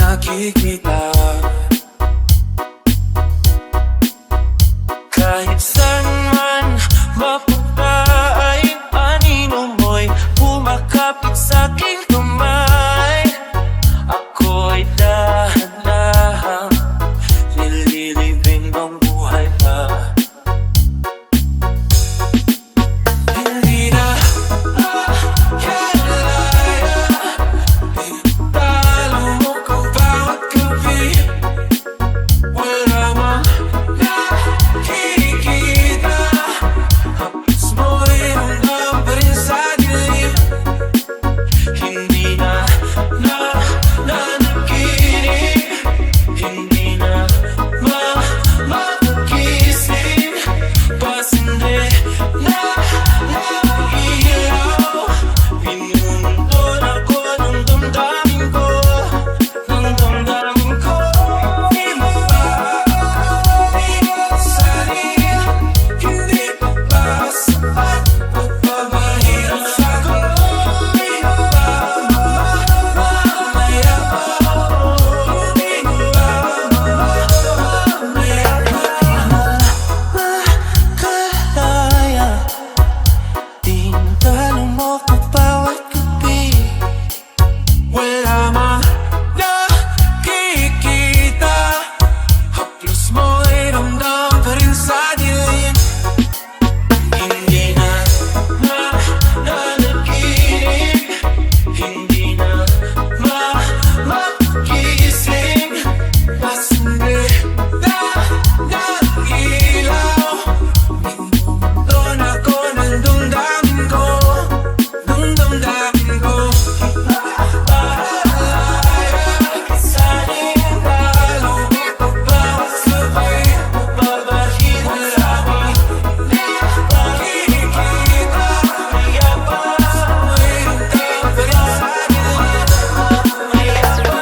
nakikita. Kahit saan man mapunta ay anino mo'y pumakapit sa'king kamay. Ako'y dahan-dahan nililibing ang buhay pa. Hindi na makalaya, talo mo ko bawat gabi. Wala mang nakikita, hapos mo'y ramdam pa rin sa dilim. Hindi na nanaginip, hindi na magising. Pasindi na ilaw, pinundon ako ng damdamin ko, ng damdamin ko. Di mo ba pinasarin, hindi pa ba sapat pagpapahirap sa'ko? Di mo ba mamaya pa? Di mo ba mamaya pa? Makalaya, tintalo mo ko bawat gabi. Wala mang nakikita, haplos mo'y ramdam pa rin sa dilim. Hindi na nanaginip, hindi na magising. Pasindi na ilaw, pinundon ako ng damdamin ko, ng damdamin ko. Sana'y talo mo ko bawat sabay, babahid na labi. Nakikita, kaya pa mo'y ramdam pa rin sa dilim. Mamaya pa.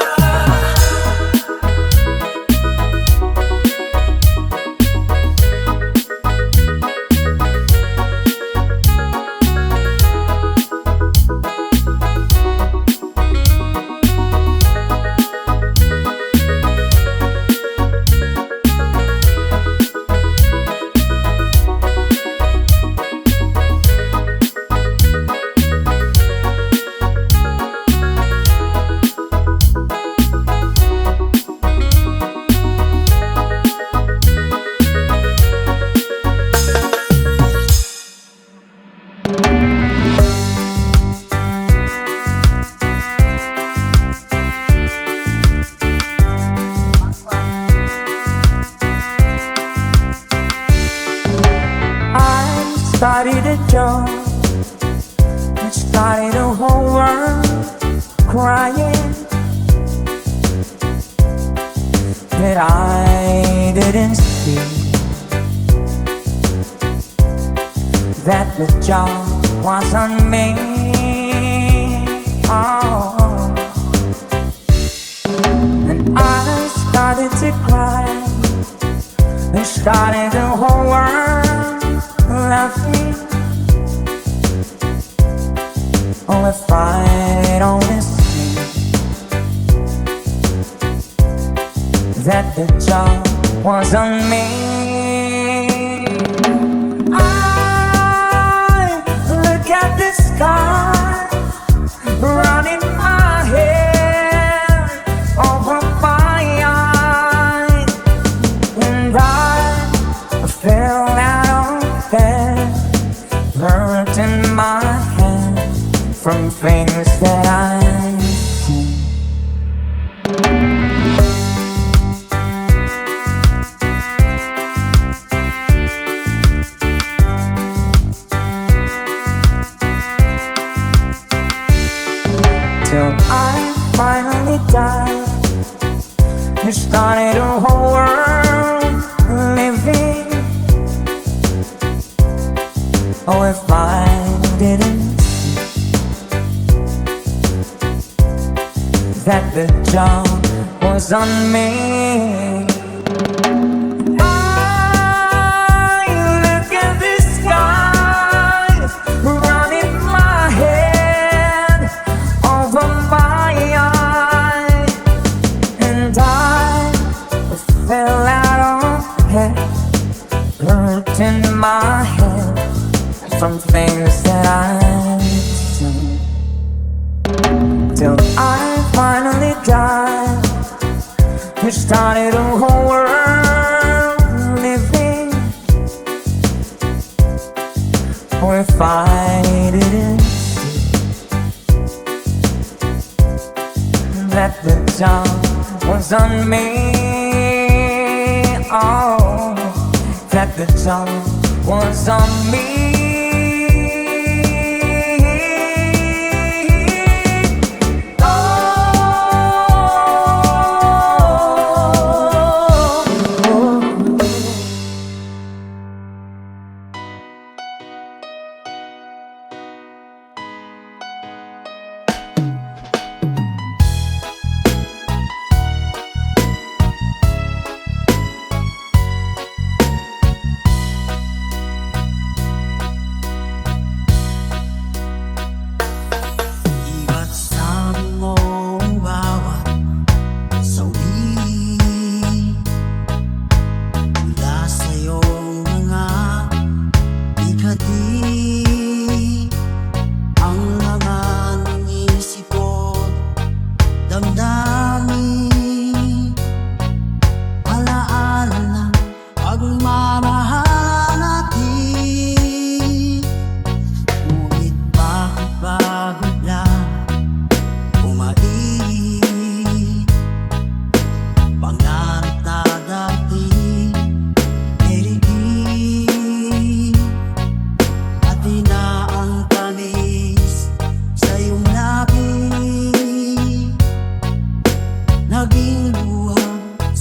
I started to jump, it started the whole world crying that I didn't see, that the job was on me. Oh. And I started to cry, it started the whole world laughing. Oh, if I'd only seen that the job was on me. I look at the sky running my head over my eyes, and I fell out of bed, hurting my head from things that I've seen. Till I finally died, it started a whole world living. Oh, if I didn't see that the job was on me. I look at the sky running my head over my eyes, time fell out of head, hurt in my head from things that I've seen, till I finally got you started a whole world living. Or if I didn't see that the job was on me, oh, that the job was on me.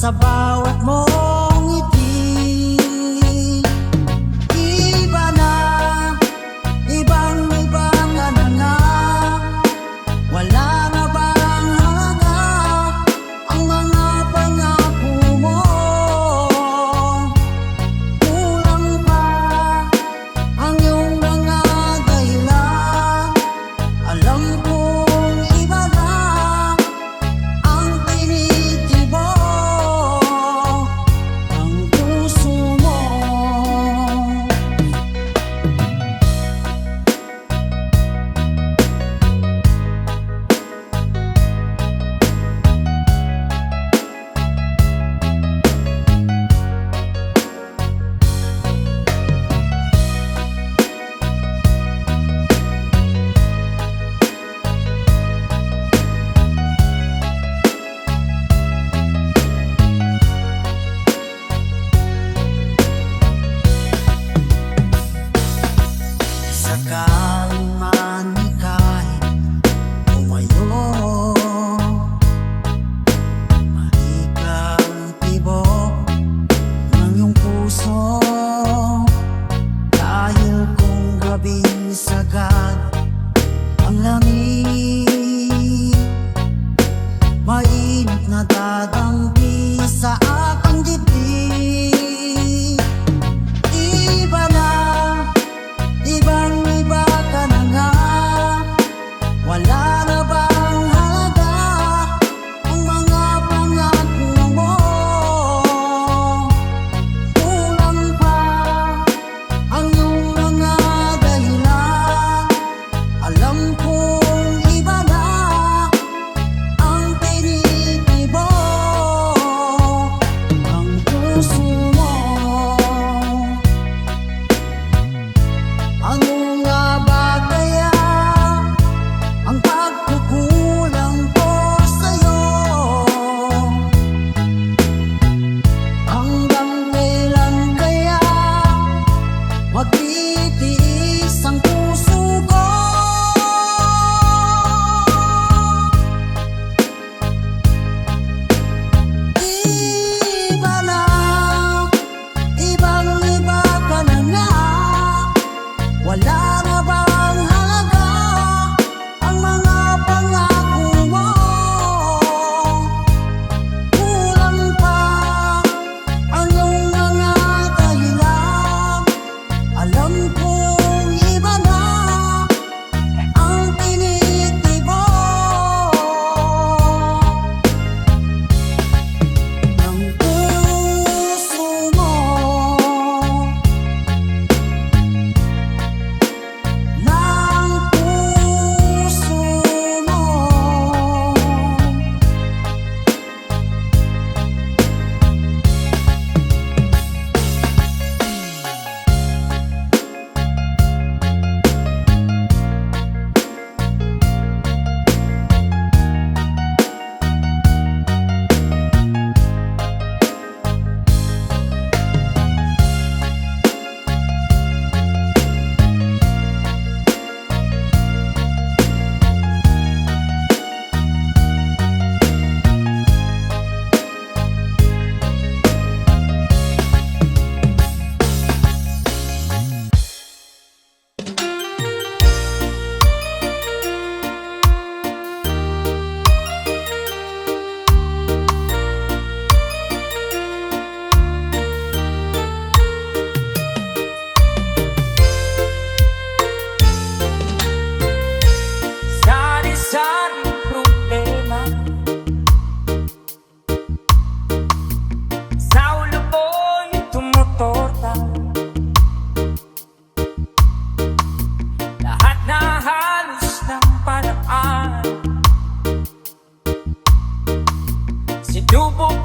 Sa bawat mong ngiti, iba na, ibang-iba ka na nga. Wala na bang halaga ang mga pangako mo? Kulang pa ang iyong mga dahilan. Alam kong iba na ang tinitibok.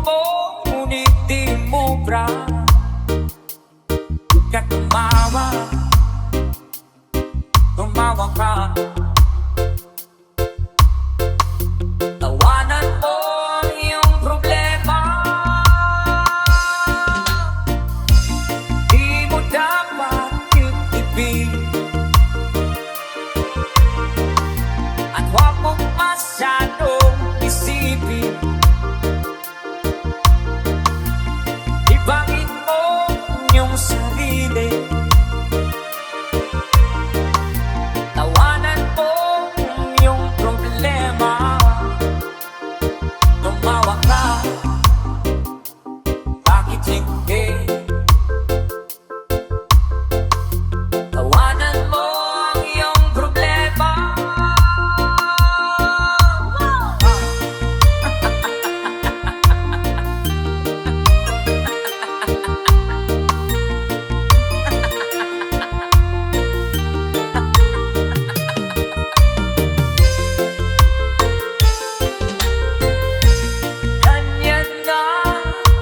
mo, ngunit di mo bra. Huwag ka tumawa, tumawa ka. Tawanan mo ang iyong problema. Di mo dapat itibig, at huwag mong masyadong isipin. Ibangin mo yung sarili. Tawanan mo yung problema. Tumawa ka, bakit hindi? Tawanan mo ang iyong problema. Ganyan nga,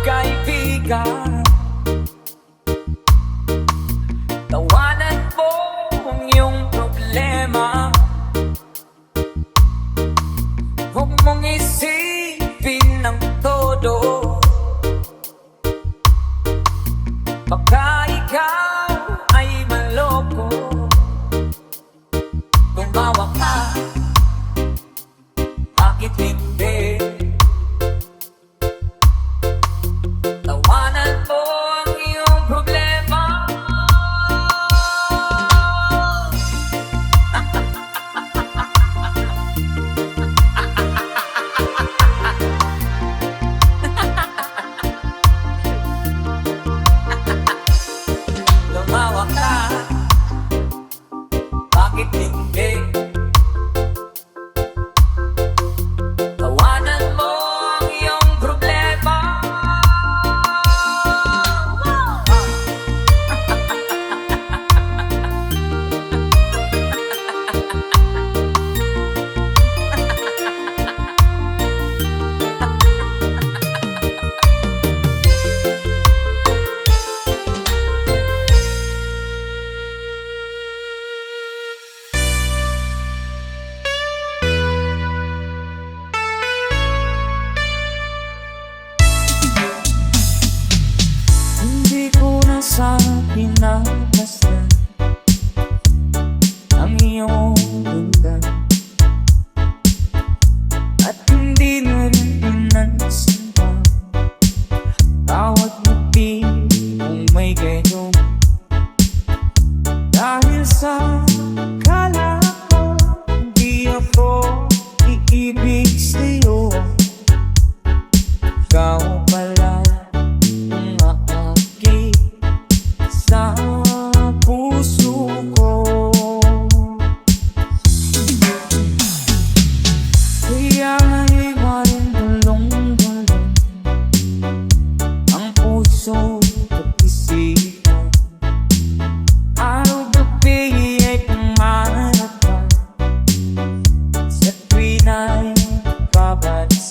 kaibigan. Tawanan mo ang iyong problema. Huwag mong isipin ng todo. Baka ikaw ay maloko. Tumawa ka, bakit hindi? Tawanan mo ang iyong problema. Tumawa ka, bakit hindi? Tawanan mo ang iyong problema. Hindi ko na sana pinagmasdan ang iyong ganda, at hindi na rin pinansin pa bawat ngiti kung may ganyan. Dahil sa kala ko hindi ako iibig sa'yo, ikaw pala ang aakit sa puso ko. Kaya nga'y waring gulong-gulong ang puso at isipan. Araw-gabi ay pumanap ka sa tuwin ay babalik.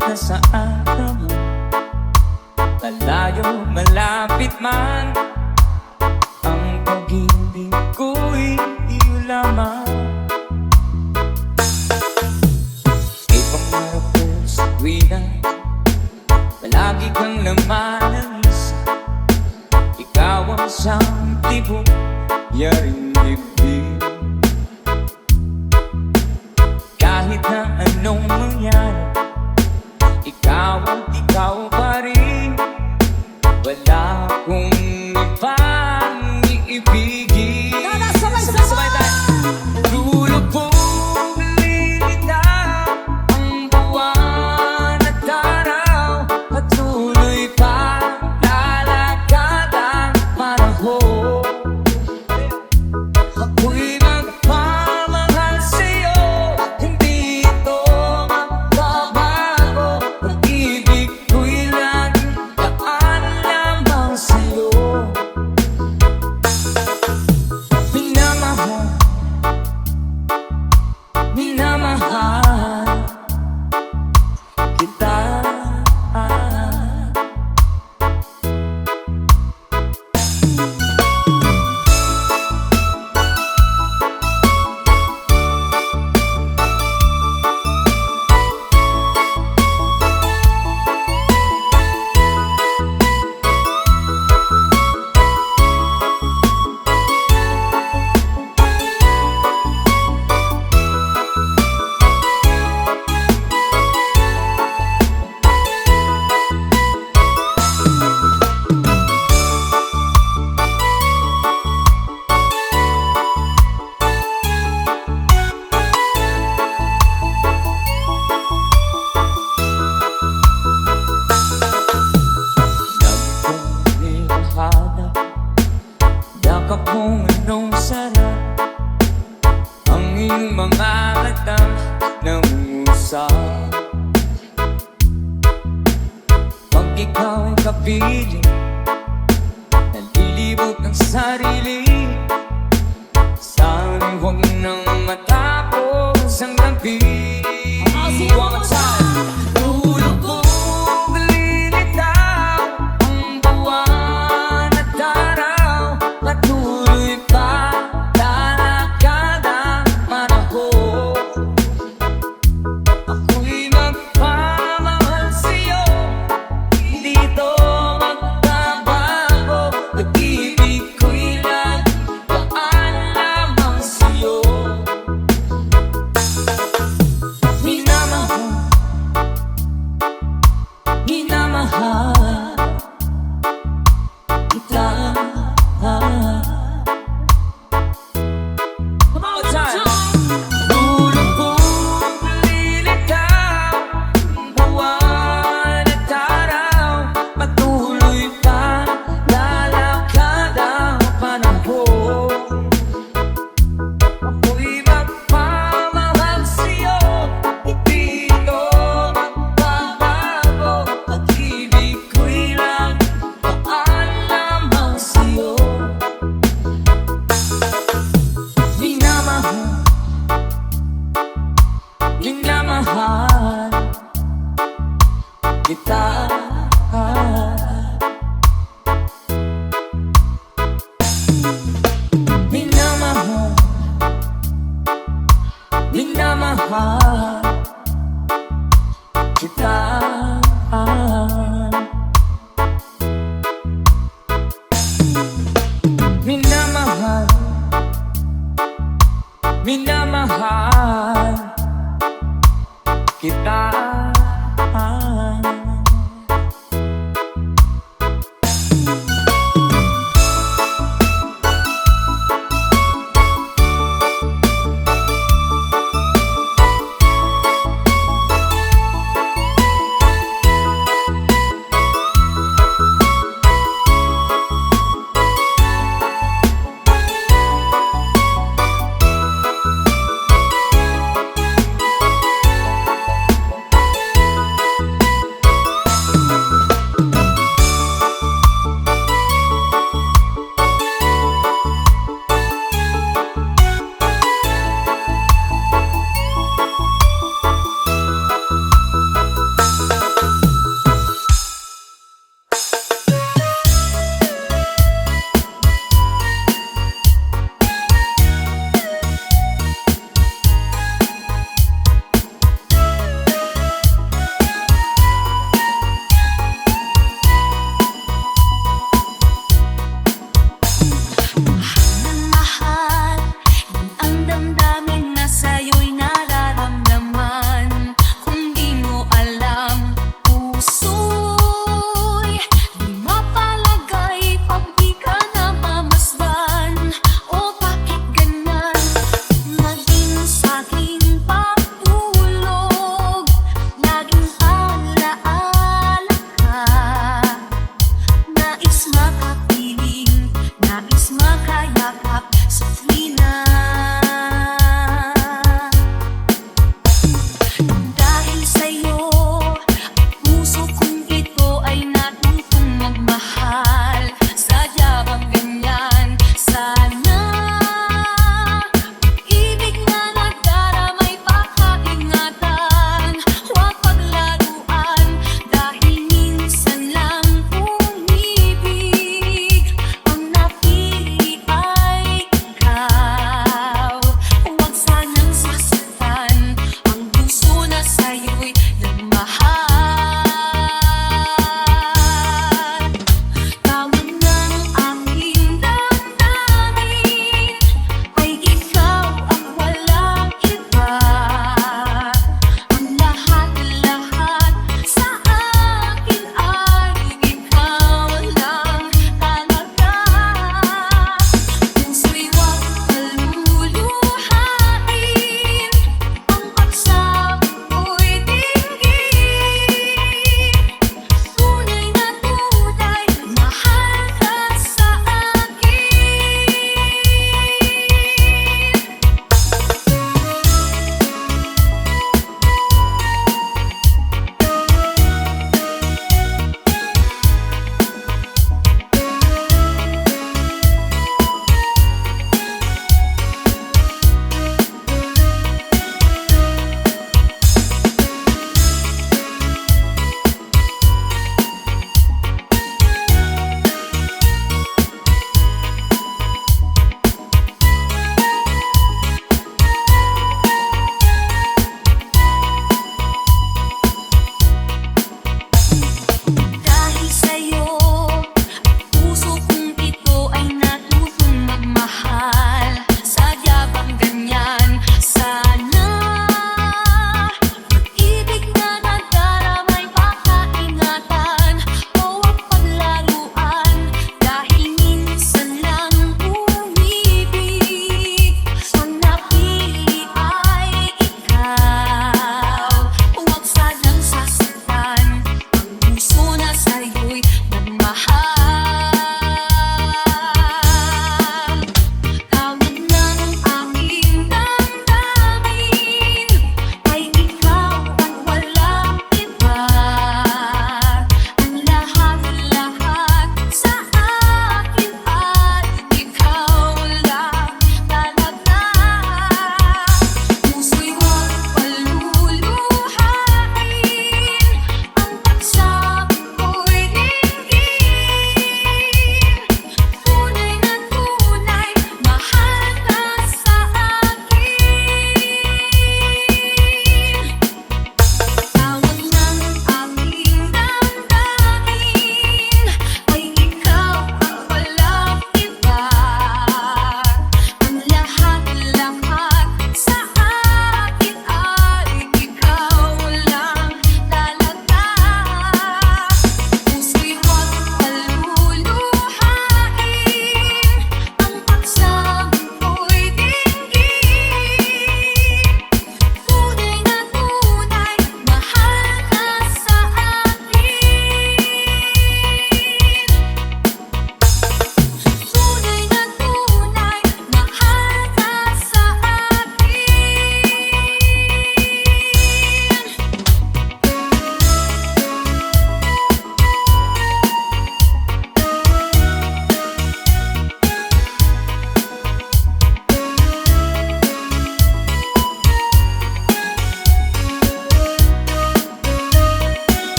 kahit nasaan ka man, malayo, malapit man, ang pag-ibig ko'y iyo lamang. Ibang marapos sa tuwina, palagi kang laman ng isa. Ikaw ang siyang tibok, yaring dibdib. Kahit na anong mangyari, ikaw at ikaw pa rin. Wala akong ibang iibigin. Sabay-sabay tayo. Lulubog lilitaw ang buwan at araw, patuloy pa lalakad ang panahon. Ako'y magpamahal sa'yo, hindi ito magbabago. Pag-ibig ko'y laging daan lamang sa'yo. Minamahal, minamahal kita. Yakap mong anong sarap, ang iyong mga mata nangungusap. Pag ikaw ay kapiling, nalilibot ang sarili. Sana'y huwag nang matapos ang gabi. One more time. Lulubog lilitaw ang buwan at araw, patuloy pa lalakad ang panahon. Ako'y magpamahal sa'yo, hindi ito magbabago. Pag-ibig ko'y laging daan lamang sa'yo. Minamahal, minamahal kita. One more time. Lulubog lilitaw ang buwan at araw, patuloy pa lalakad ang panahon. Ako'y magpamahal sa'yo, hindi ito magbabago. Pag-ibig ko'y laging daan lamang sa'yo. Minamahal, minamahal kita. Minamahal, minamahal kita. Minamahal, minamahal kita.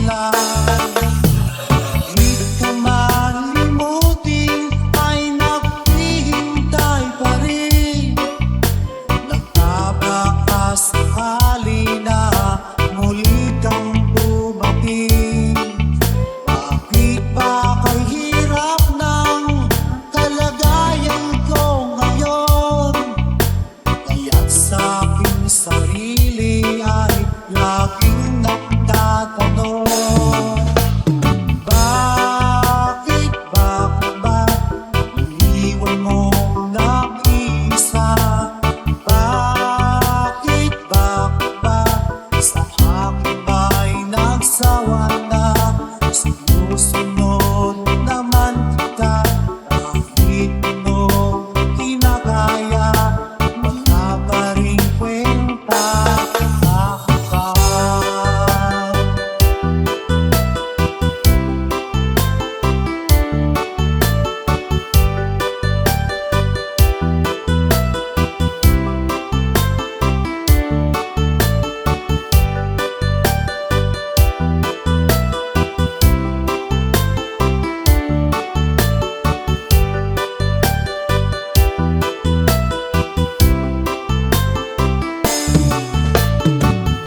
kailan di ka man limutin ay naghihintay pa rin. Nagtabaka sakali na muli kang bumati. Bakit ba kay hirap ng kalagayan ko ngayon? Kaya't sa aking sarili ay laging nagtatanong, bakit ba iniwan mo nag-iisa? Bakit ba sa akin ba'y nagsawa na? Sinusunod naman kita kahit anong kinakaya, wala pa rin kwenta.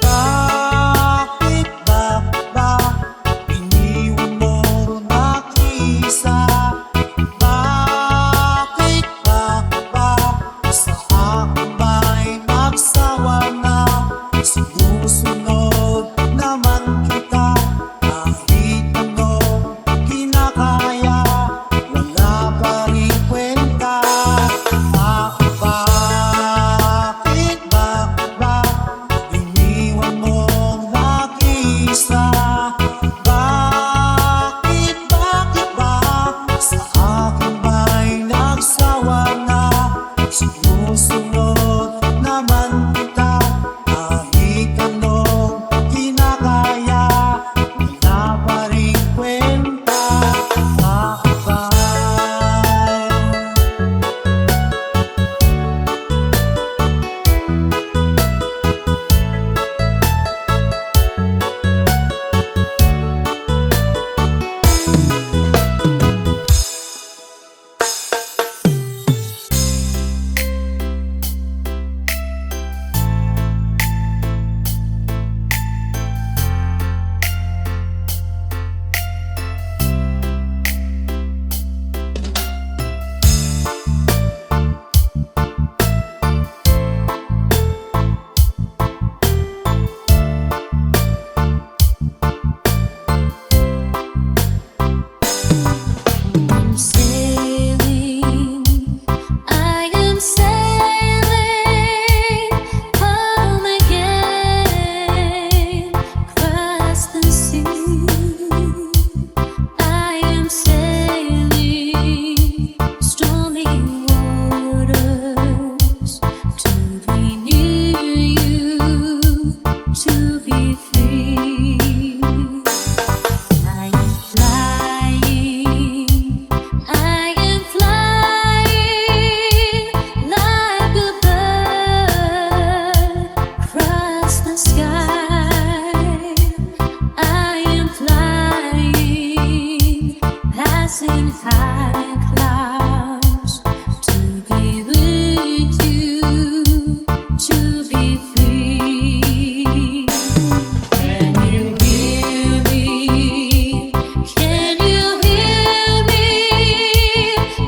Bakit ba iniwan mo nag-iisa? Bakit ba sa akin ba'y nagsawa na? Sinusunod naman kita kahit anong kinakaya, wala pa rin kwenta. Bakit ba iniwan mo nag-iisa? Bakit ba sa akin ba'y nagsawa na? Sinusunod naman kita kahit anong kinakaya, wala pa rin kwenta. I'm sailing, I am sailing home again, across the sea. I am sailing stormy waters to be near you, to be free. I am flying, I am flying like a bird across the sky. I am flying, passing high clouds to be with you, to be free. Can you hear me? Can you hear me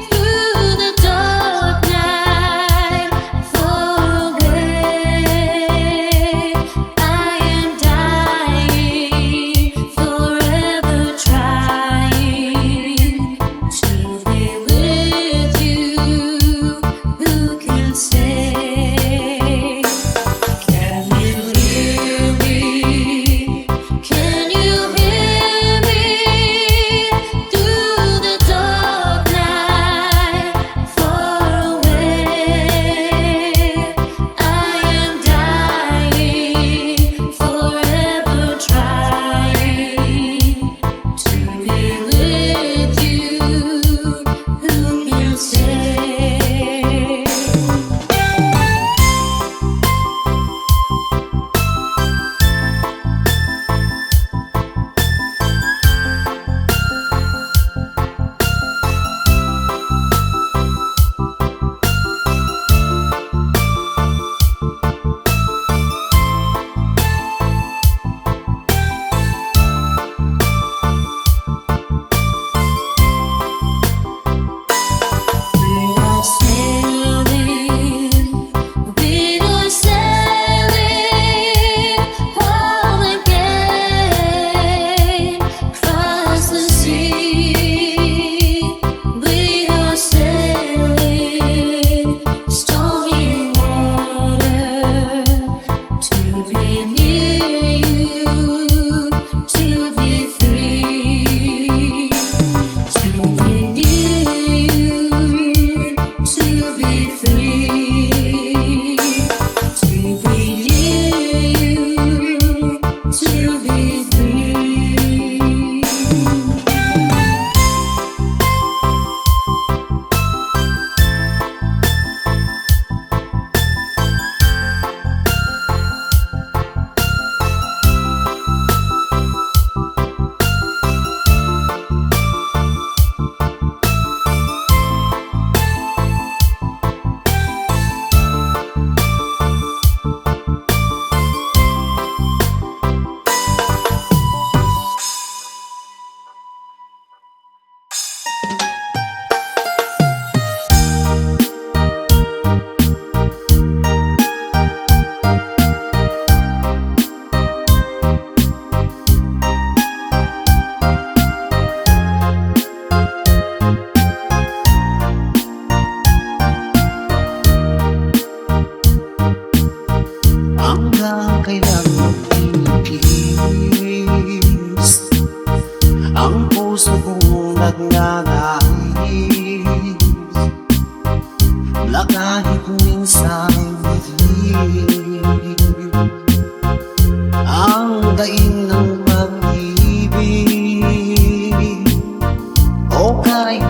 through the dark night? Far away, I am dying, forever trying to be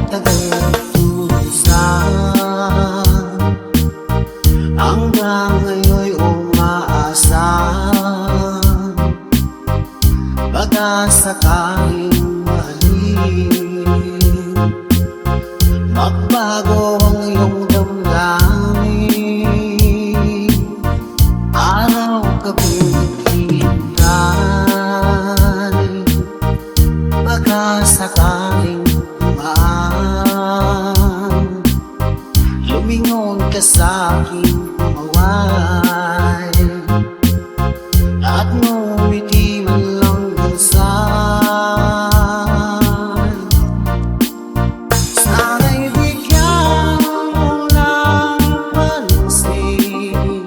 tagatusan, hanggang ngayon'y umaasa. Baka sakaling mahalin, magbago ang iyong damdamin. Araw gabi naghihintay, baka sakaling dumaan, lumingon ka sa'king umaway, at ngumiti man lang minsan. Sana'y bigyan mo ng pansin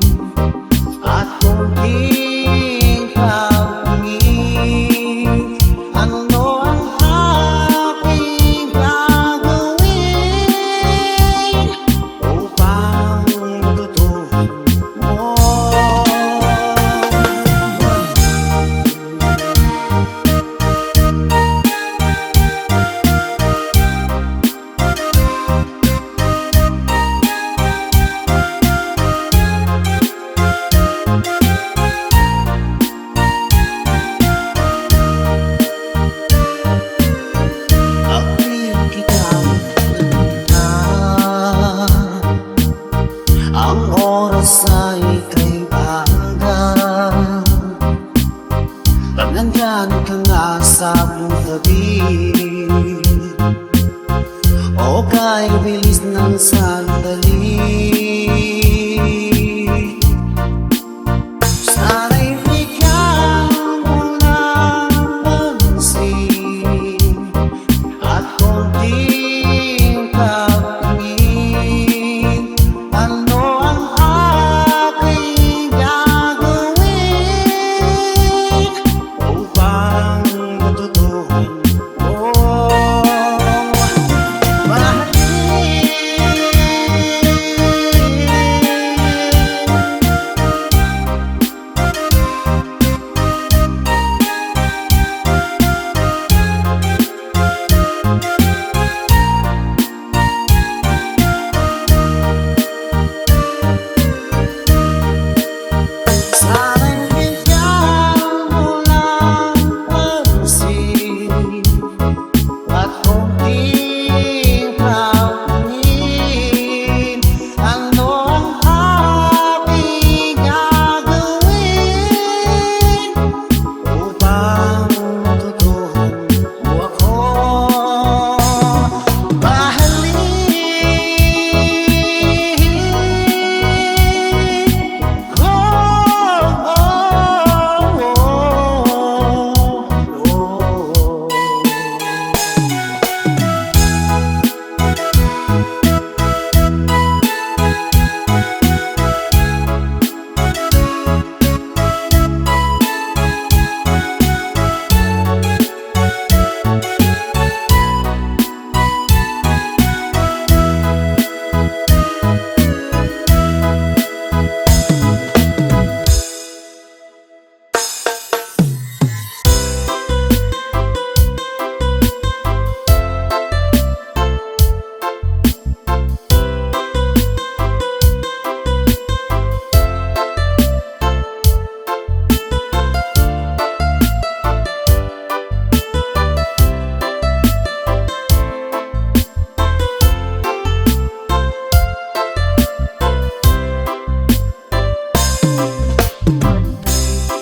at kunting kaungin. Ano ang aking gagawin upang tutuhan mo? Ako'y kitang naganda, ang oras ay ika'y banda. Pag nandyan ka nga sa aking tabi, o kay bilis ng sandali, sana'y bigyan mo ng pansin at konting kaungin. Ano ang aking gagawin upang matutuhan mo? Sana'y bigyan mo ng pansin at konting kaungin. Ano ang aking gagawin upang matutuhan mo ako?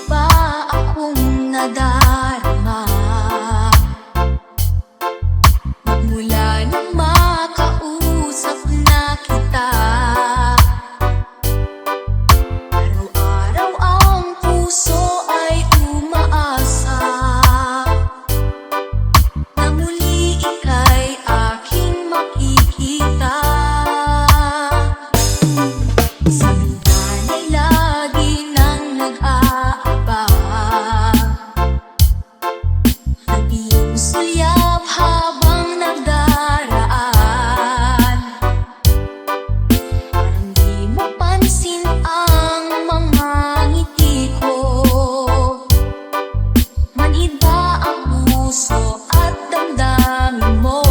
ba akong nadarama magmula nang makausap na kita? Araw-araw ang puso ay umaasa na muli ika'y aking makikita. Sana'y lagi nang nag-aabang, ang iyong sulyap habang nagdaraan. Parang di mapansin ang mga ngiti ko, manhid ba ang puso at damdamin mo?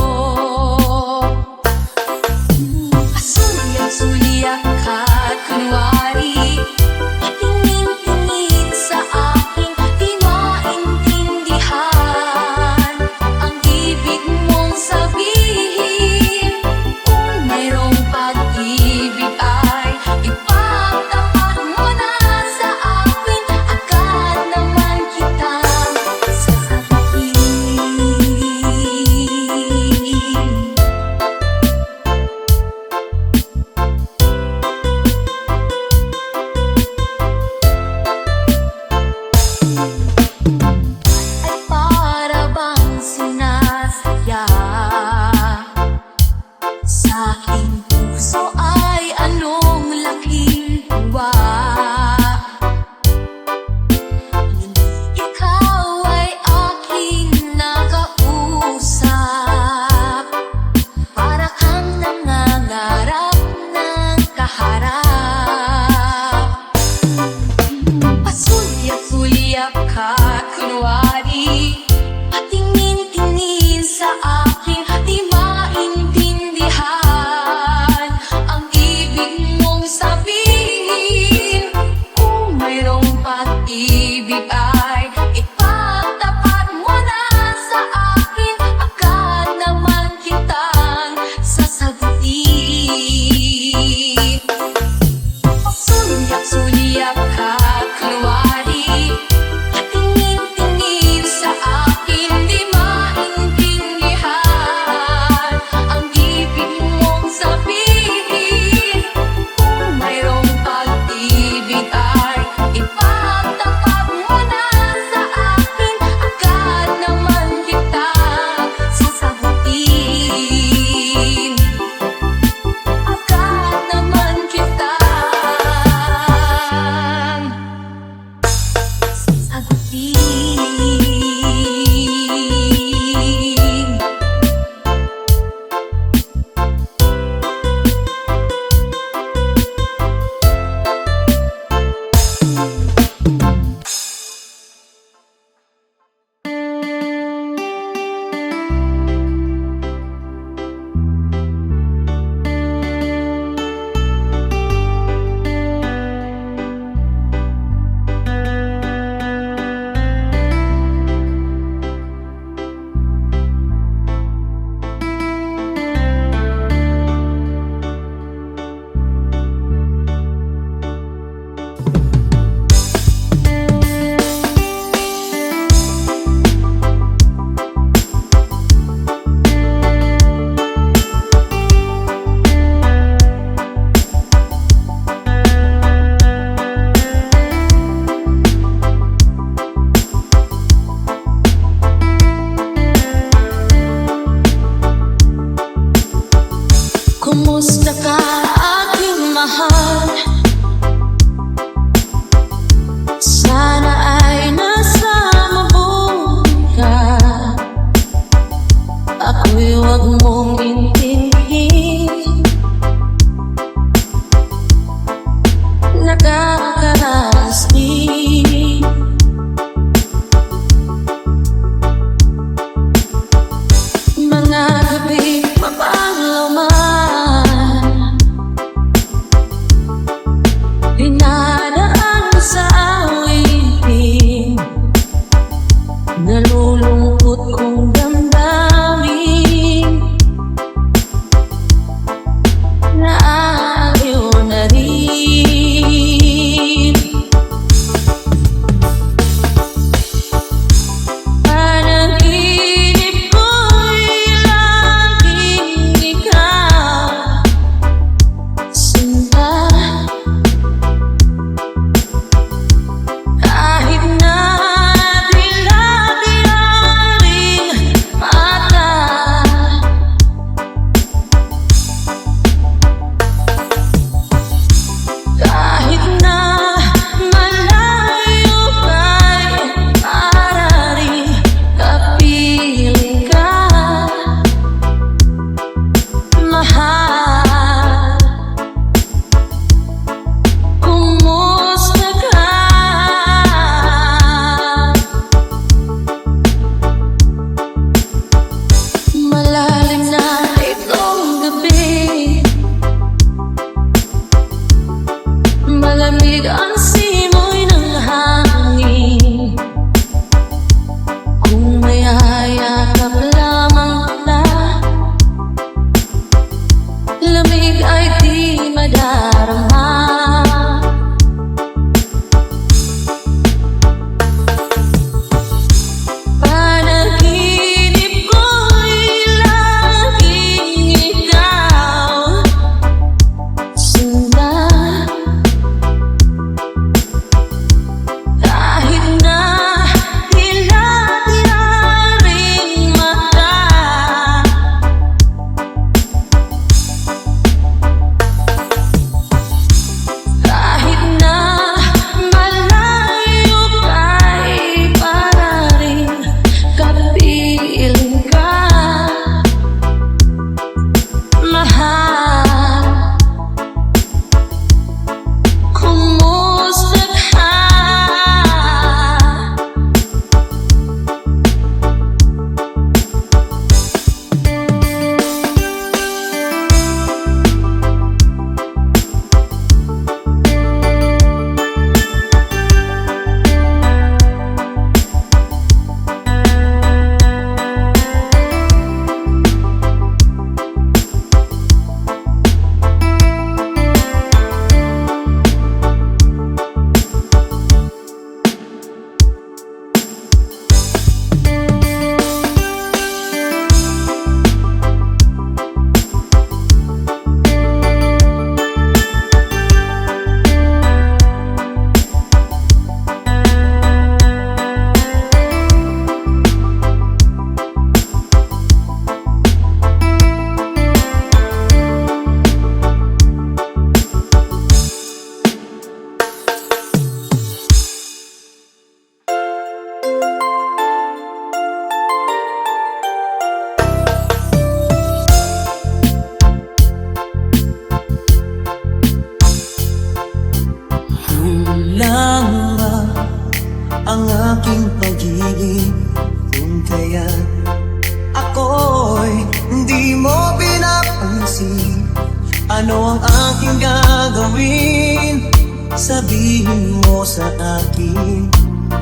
mang gagawin, sabihin mo sa akin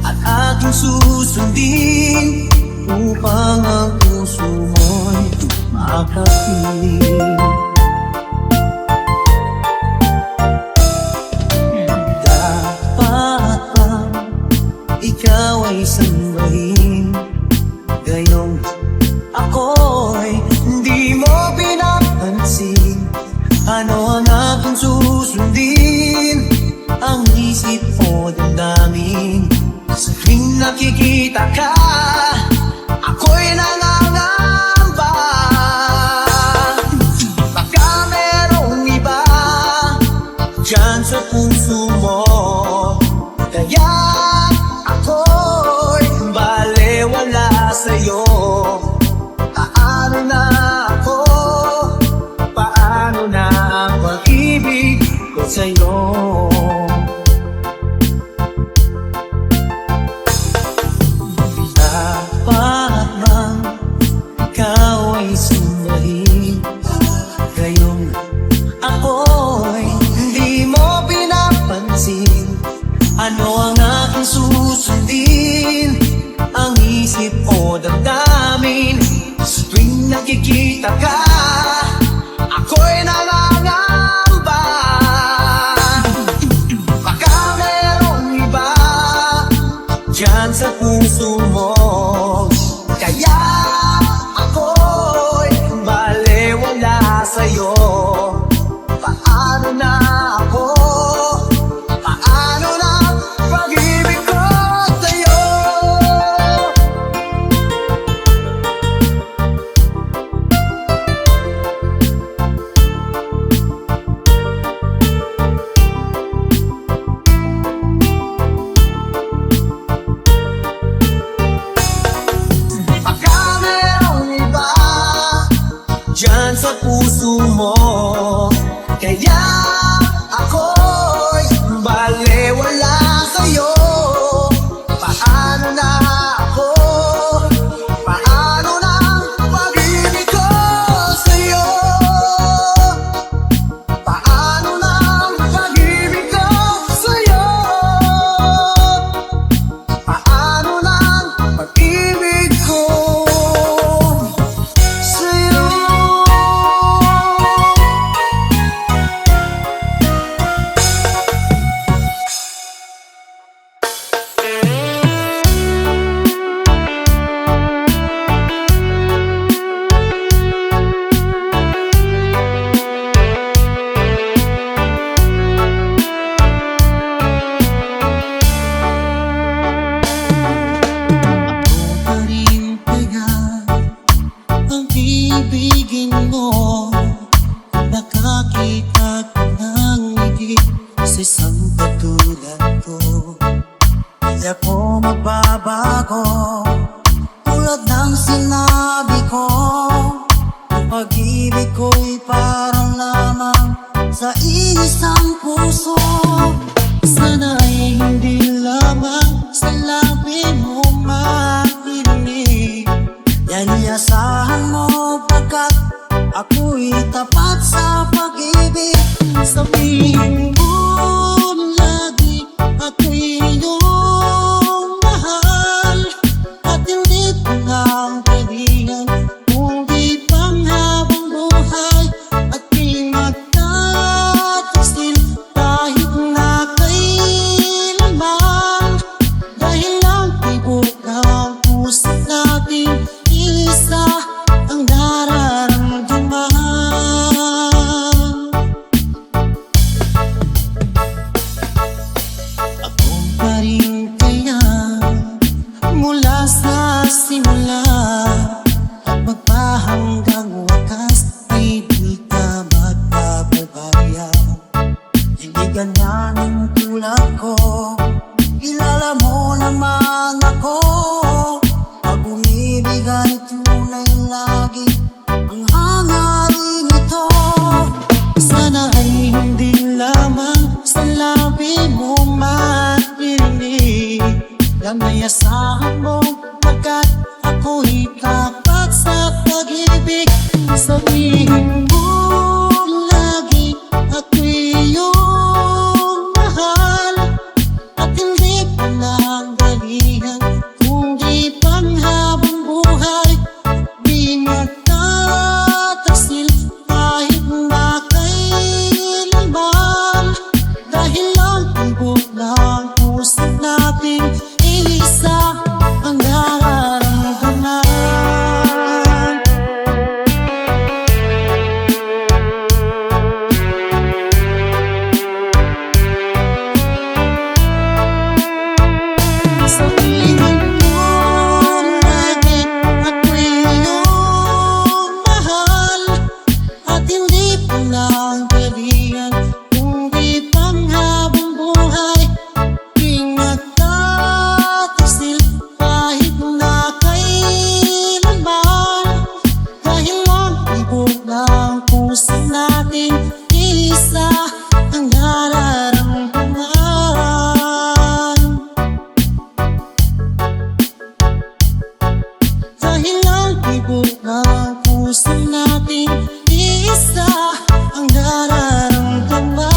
at aking susundin, upang ang puso mo'y makapiling. Dapat bang ikaw ay sambahin, gayong ako'y hindi mo pinapansin? Ano ang aking susundin? Ang isip o damdamin? Sa tuwing nakikita ka, ako'y nangangamba. Baka merong iba dyan sa puso mo, kaya ako'y balewala sa'yo. Paano na ako? Paano na ang pag-ibig ko sa'yo? Dapat bang ikaw ay sambahin, gayong ako'y hindi mo pinapansin? Ano ang aking susundin? Ang isip o damdamin? Sa tuwing nakikita ka, ako'y nangangamba. Baka merong iba dyan sa puso mo, kaya ako'y balewala sa'yo. Paano na ako? Paano na pag-ibig ko sa'yo? Baka merong iba dyan sa puso mo, kaya ako'y balewala sa'yo. Paano na ako? Paano na pag-ibig ko sa'yo? Paano na pag-ibig ko sa'yo? Paano na pag-ibig ko sa'yo? Ang ibigin mo, nakakita ko ng ngiti sa isang katulad ko. Di ako magbabago, tulad ng sinabi ko. Ang pag-ibig ko'y parang lamang sa isang puso. Sana'y hindi lamang sa labi mo marinig. Yan iasahan mo, pagkat ako'y tapat sa pag-ibig. Sabihin mo lagi, ako'y iyong mahal, at hindi ko na ang kaibigan, kundi panghabang buhay. At di magtataksil kahit na kailanman, dahil ang tibok ng puso natin isa. ilang libo na puso natin, isa ang nararamdaman.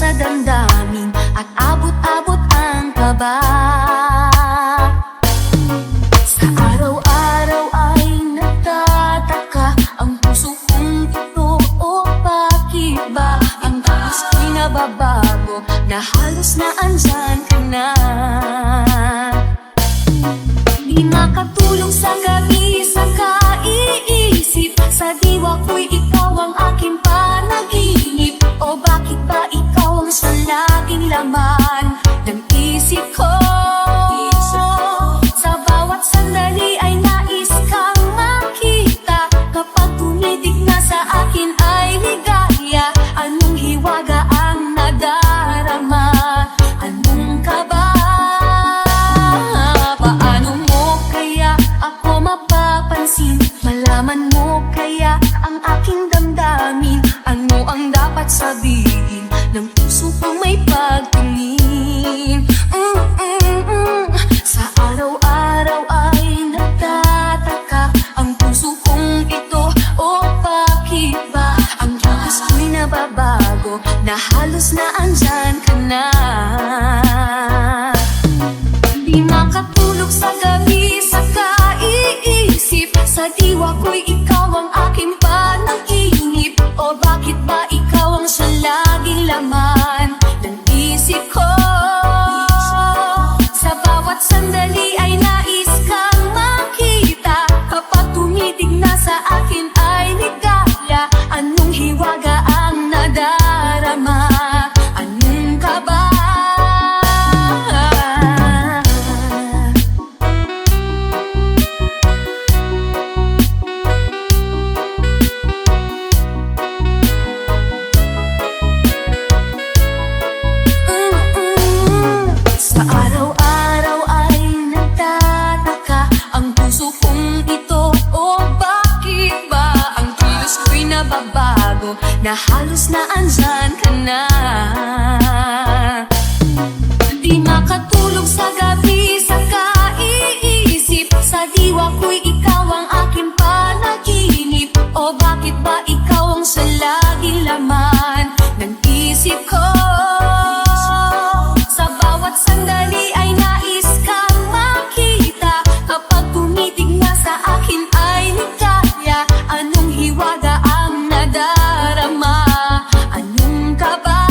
sa damdamin at abot-abot ang kaba. sa gabi sa kaiisip, sa diwa ko'y ikaw ang aking panaginip. O bakit ba ikaw ang sa laging laman ng isip ko? Sa bawat sandali ay nais kang makita. Kapag tumitig na sa akin ay ligaya. Anong hiwaga ang nadarama? Anong kaba? Paano mo kaya ako mapapansin? Malaman mo kaya ang aking damdamin? Ano ang dapat sabihin ng puso kong may pagtingin? Sa araw-araw ay nagtataka ang puso kong ito. O bakit ba ang kilos ko'y nababago, na halos na andyan ka na? Di makatulog sa gabi sa kaiisip, sa diwa ko'y ikaw ang aking panaginip. O bakit ba ikaw ang sa laging laman ng isip ko? Sa bawat sandali ay nais kang makita. Kapag tumitig na sa akin ay ligaya. Anong hiwaga ang nadarama? Anong kaba? Sa araw-araw ay nagtataka ang puso kong ito. O bakit ba ang kilos ko'y nababago, na halos na andyan ka na? Di makatulog sa gabi sa kaiisip, sa diwa ko'y ikaw ang aking panaginip. O bakit ba ikaw ang sa laging laman ng isip ko? Sa bawat sandali ay nais kang makita. Kapag tumitig na sa akin ay ligaya. Anong hiwaga ang nadarama? Anong kaba?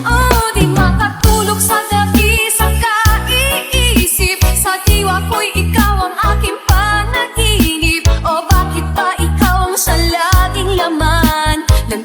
Oh, di makatulog sa gabi sa kaiisip, sa diwa ko'y ikaw ang aking panaginip. O bakit ba ikaw ang sa laging laman ng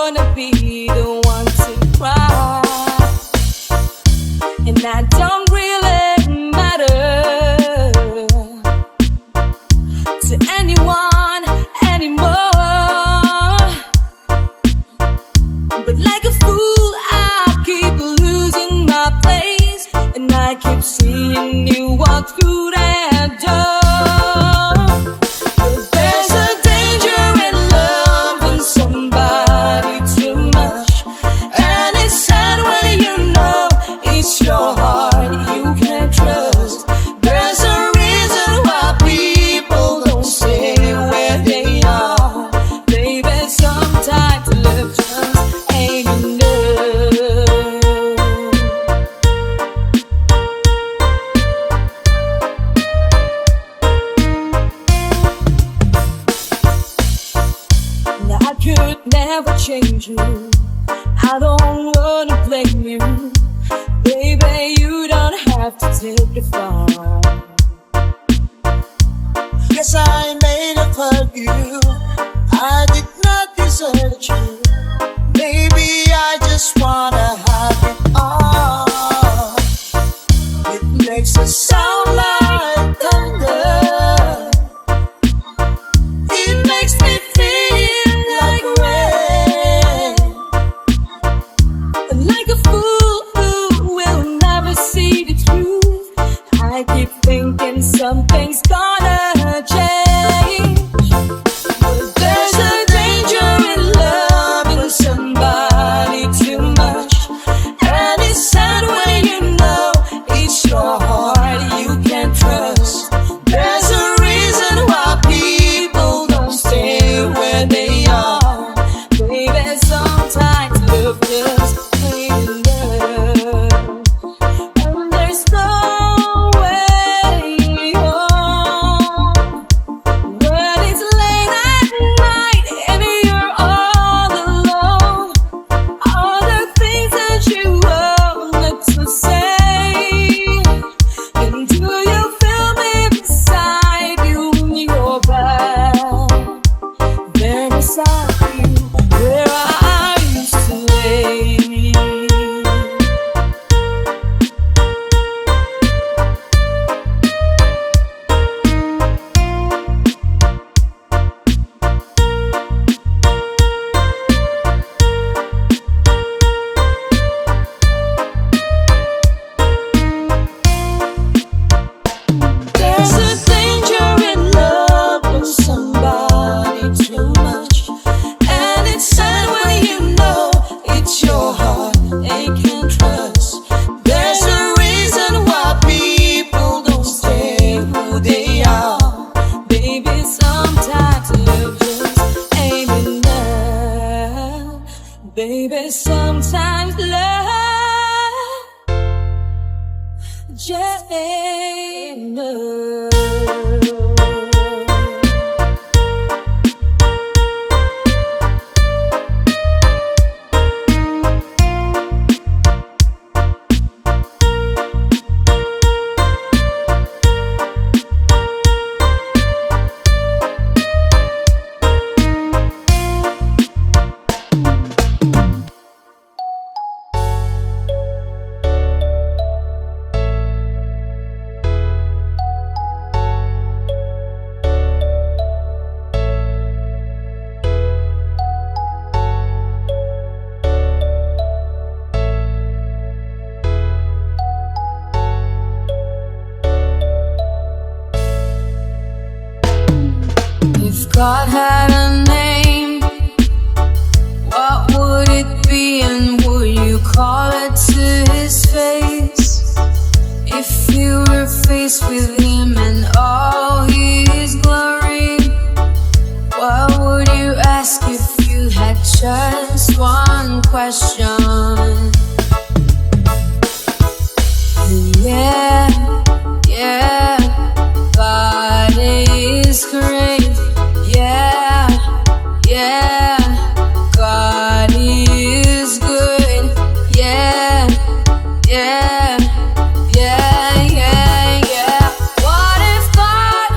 wanna be the one to cry, and I don't really matter to anyone anymore. But like a fool, I keep losing my place, and I keep seeing you walk through that door. But there's a danger in loving somebody too much, and it's sad when you know it's your heart you can't trust. There's a reason why people don't stay where they are. Baby, sometimes love just ain't enough. Now I could never change you, I don't wanna blame you. Baby, you don't have to take it far. Yes, I may have hurt you, I did not desert you. Maybe I just wanna have it all. It makes us sound like thunder, it makes me feel like rain. Like a fool who will never see the truth, I keep thinking something's gonna change. But there's a danger in loving somebody too much, and it's sad when you know it's your heart you can't trust. There's a reason why people don't stay where they are. Baby, sometimes love just ain't enough, and there's no way home when it's late at night and you're all alone. All the things that you wanted to say, and do you feel me beside you in your bed? There beside you, where I used to lay. There's a danger in loving somebody too much, and it's sad when you know it's your heart they can't trust. There's a reason why people don't stay who they are. Baby, sometimes love just ain't enough. Baby, sometimes love just ain't enough. If God had a name, what would it be, and would you call it to his face? If you were faced with him and all his glory, what would you ask if you had just one question? Yeah, yeah, God is great. Yeah, yeah, God is good. Yeah, yeah, yeah, yeah, yeah. What if God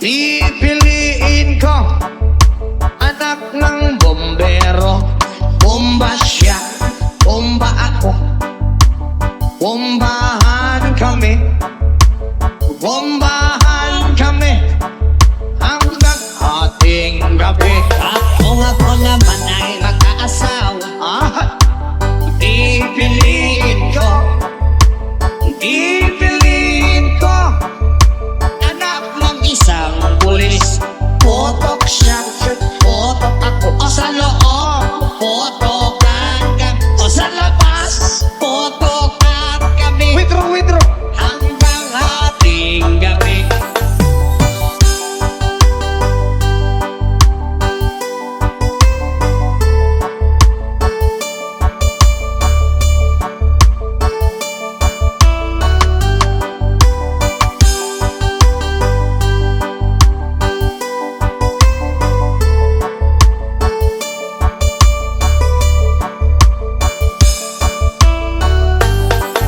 pipiliin ko anak ng bombero. Bomba siya, bomba ako, bombahan kami, bombahan kami hanggang ating gabi. At kung ako naman ay mag-aasawa, pipiliin ko, pipiliin ko anak ng isang pulis. potok siya, Potok ako o sa loob, potokan kami. O sa labas, potokan kami. withdraw. Hanggang ating gabi.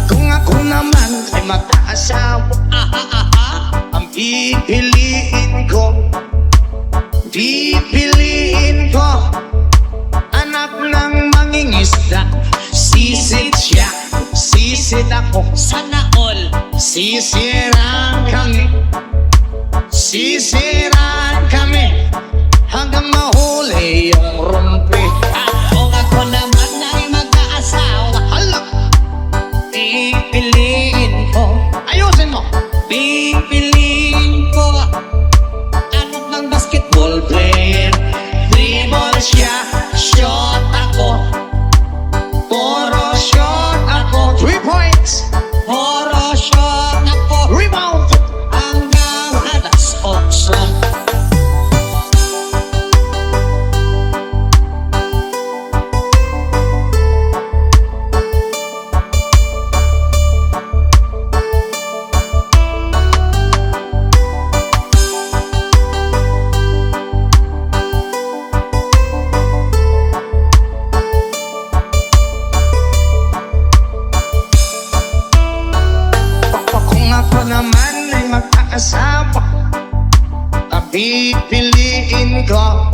Kung ako naman ay mag-aasawa, ang pipiliin ko, pipiliin ko anak ng mangingisda. Sisid siya, sisid ako, Sana all. sisiraan kami, sisiraan kami hanggang mahuli yung rumpi. At kung ako naman ay mag-aasawa, Hala, pipiliin ko, ayusin mo. pipiliin ko anak ng basketball player. Dribble siya, shot ako, puro shot ako. 3 points, Puro shot ako rebound. hanggang alas 8. Kung ako naman ay mag-aasawa, ang pipiliin ko,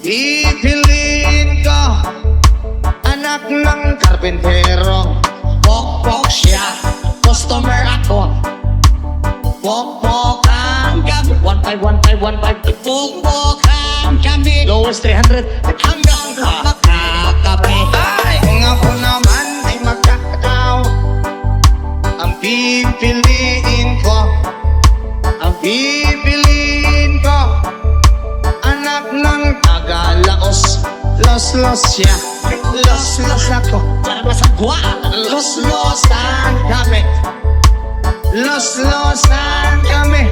pipiliin ko anak ng karpentero. Pokpok siya, customer ako. Pokpokan kami. 1-5. Pokpokan kami. Lowest 300. Hanggang makakape. Ay, kung ako naman ay magkakatawa, ang pipiliin ko, ang pipiliin ko anak ng taga-Laos. Los siya, los ako, Masagwa. los-losan kami, los-losan kami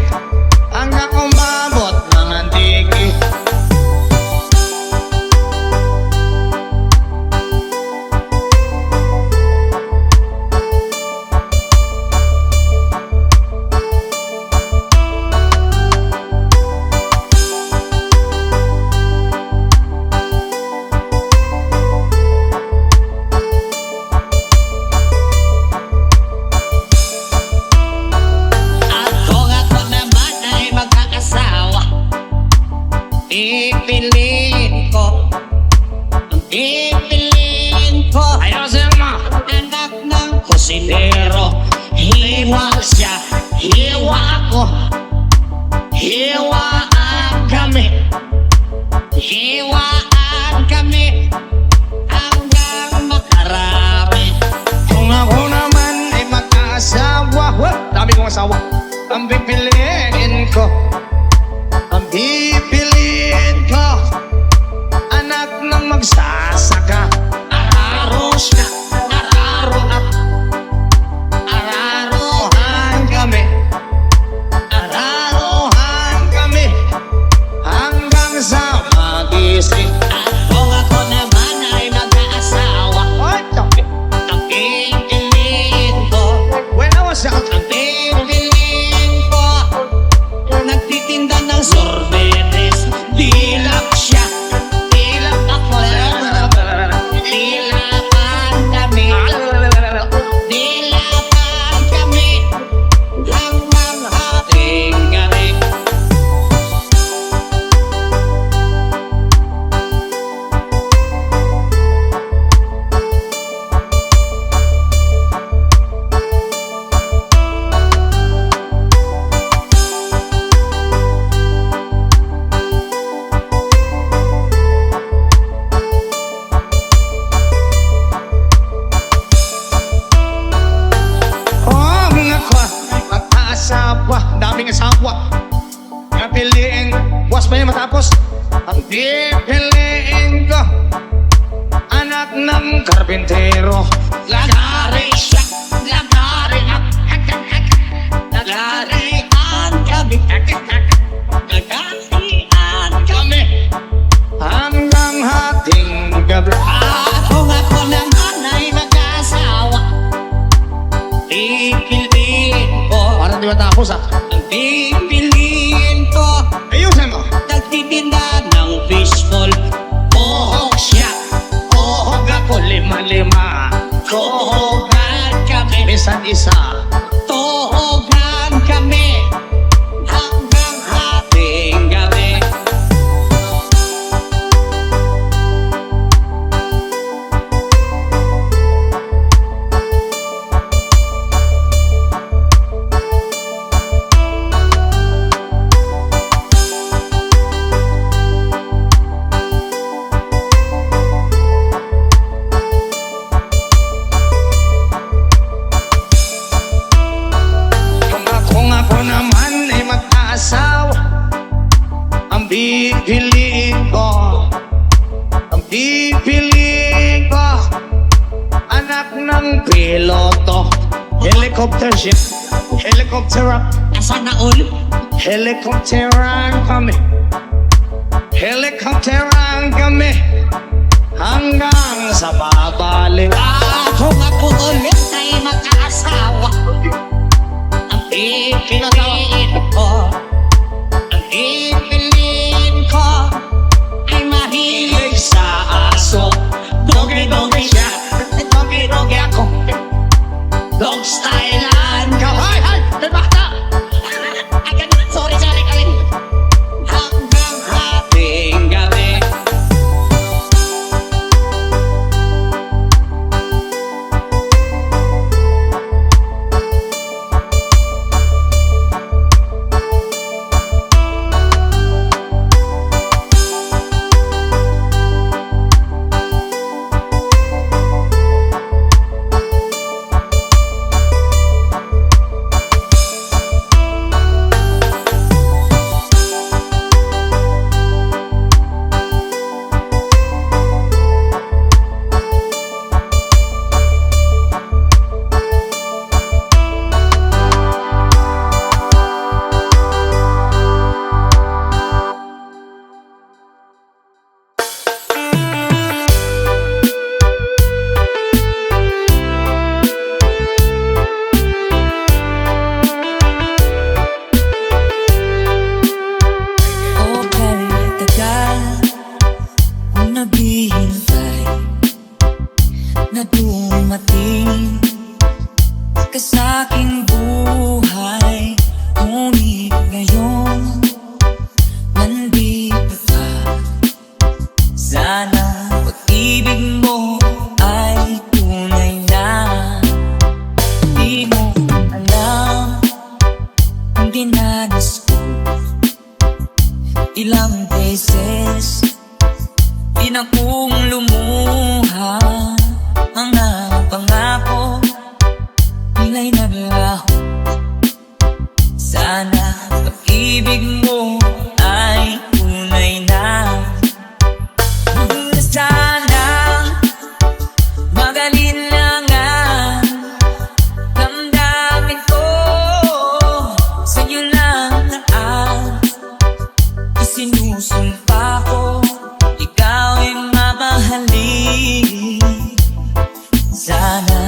hanggang umabot ng antiki. At kung ako naman ay mag-aasawa, pipiliin ko, ang pipiliin ko Ayusin mo. anak ng kusinero. Hiwa siya, hiwa ako, hiwaan kami, hiwaan kami hanggang makarami. Kung ako naman ay mag-aasawa, dami kong asawa, ang pipiliin ko, ang pipiliin ko anak ng magsasaka. Araro siya, araro ako, ararohan kami, araro pa yun matapos. Ang pipiliin ko, anak ng karpintero. Lagari siya, lagari ak, lagarian kami, lagarian kami, hanggang hating gabi. Kung ako naman ay mag-asawa, pipiliin ko, Parang di matapos ah. ang pipiliin ko, Ayusin mo. nagtitinda ng fishball. Kohog siya, kohog ako, lima-lima. Tuhogan kami, Isa't isa. tuhogan kami, hanggang hating gabi. Kung ako naman ay mag-asawa, ang pipiliin ko, ang pipiliin ko, anak ng piloto. Helicopter ship, helicopter up, Asa na ulo? helicopteran kami, helicopteran kami, hanggang sa babalik. Kung ako ulit ay mag-asawa, ang pipiliin ko, ang pipiliin ko, ay mahilig sa aso. Dogi-dogi siya, dogi-dogi ako, dog stylean ka. Hay, hay, bata! Ay, ganun, sorry, Alin. Hanggang hating gabi. O tagal kung naghihintay na dumating ka sa aking buhay. Ngunit ngayon nandito ka. Sana pag-ibig mo ay tunay na. Di mo alam ang dinanas ko. Ilang beses di na kong lumuha. Ang napangako nila'y naglaho. Sana pag-ibig mo ay tunay na. Sana magalinlangan damdamin ko. Sa'yo lang ang isinusumpa ko, ikaw ay mamahalin. Sana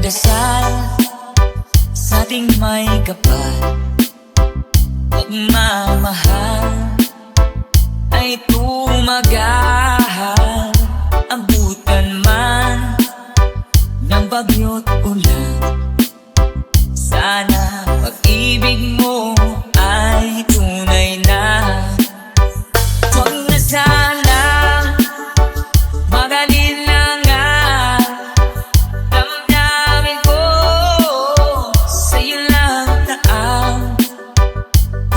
dasal sa ating may kapal, pagmamahal ay tumagahal. Abutan man ng bagyo't ulan, sana pag-ibig mo ay tunay na. Huwag na sana mag-alilangan, damdamin ko sa'yo lang na ang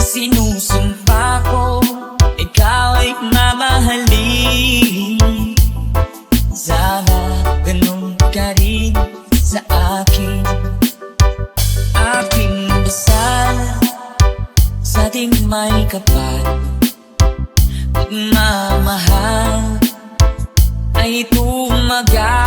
sinusumpa ko. Ikaw ay mamahalin, sana ganun ka rin sa akin. Aking dasal sa ating may kapal, pagmamahal ay tumagahal.